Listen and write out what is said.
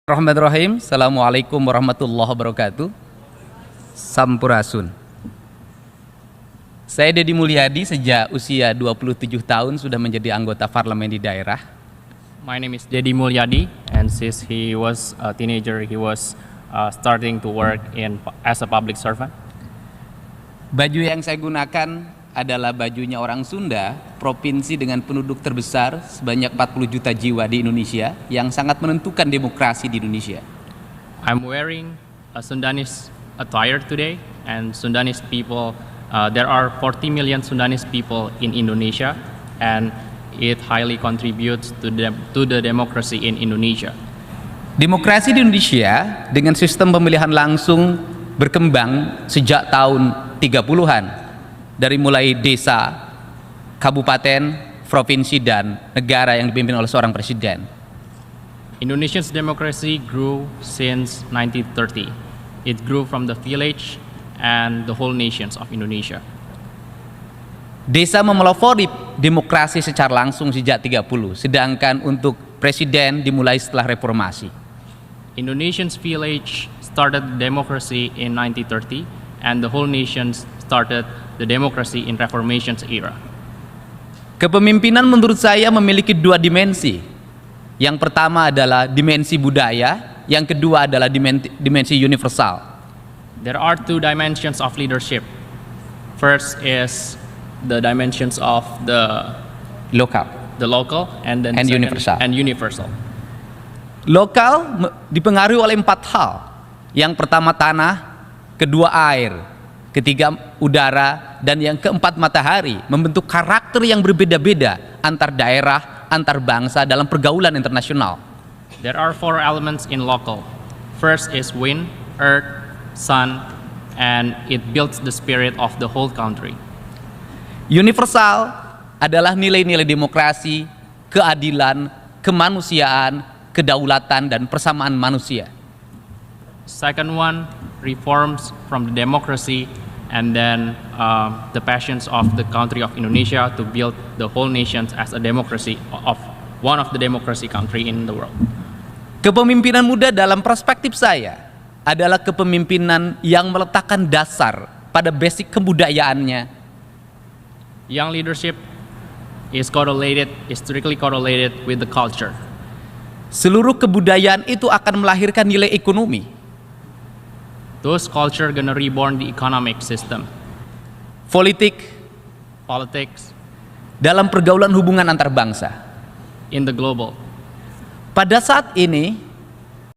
Bismillahirrahmanirrahim. Assalamualaikum warahmatullahi wabarakatuh. Sampurasun. Saya Deddy Mulyadi, sejak usia 27 tahun sudah menjadi anggota parlemen di daerah. My name is Deddy Mulyadi, and since he was a teenager, he was starting to work as a public servant. Baju yang saya gunakan adalah bajunya orang Sunda, provinsi dengan penduduk terbesar sebanyak 40 juta jiwa di Indonesia, yang sangat menentukan demokrasi di Indonesia. I'm wearing a Sundanese attire today, and Sundanese people, there are 40 million Sundanese people in Indonesia, and it highly contributes to the democracy in Indonesia. Demokrasi di Indonesia dengan sistem pemilihan langsung berkembang sejak tahun 30-an, dari mulai desa, kabupaten, provinsi, dan negara yang dipimpin oleh seorang presiden. Indonesia's democracy grew since 1930. It grew from the village and the whole nations of Indonesia. Desa memelopori demokrasi secara langsung sejak 30, sedangkan untuk presiden dimulai setelah reformasi. Indonesian's village started democracy in 1930, and the whole nations started the democracy in Reformation's era. Kepemimpinan menurut saya memiliki dua dimensi. Yang pertama adalah dimensi budaya, yang kedua adalah dimensi universal. There are two dimensions of leadership. First is the dimensions of the local, and then second, universal. And universal. Lokal dipengaruhi oleh 4 hal. Yang pertama tanah, kedua air, ketiga udara, dan yang keempat matahari, membentuk karakter yang berbeda-beda antar daerah, antar bangsa dalam pergaulan internasional. There are 4 elements in local. First is wind, earth, sun, and it builds the spirit of the whole country. Universal adalah nilai-nilai demokrasi, keadilan, kemanusiaan, kedaulatan, dan persamaan manusia. Second one, reforms from the democracy, and then the passions of the country of Indonesia to build the whole nations as a democracy, of one of the democracy country in the world. Kepemimpinan muda dalam perspektif saya adalah kepemimpinan yang meletakkan dasar pada basic kebudayaannya. Young leadership is strictly correlated with the culture. Seluruh kebudayaan itu akan melahirkan nilai ekonomi. Those culture gonna reborn the economic system. Politics, dalam pergaulan hubungan antar bangsa. in the global. Pada saat ini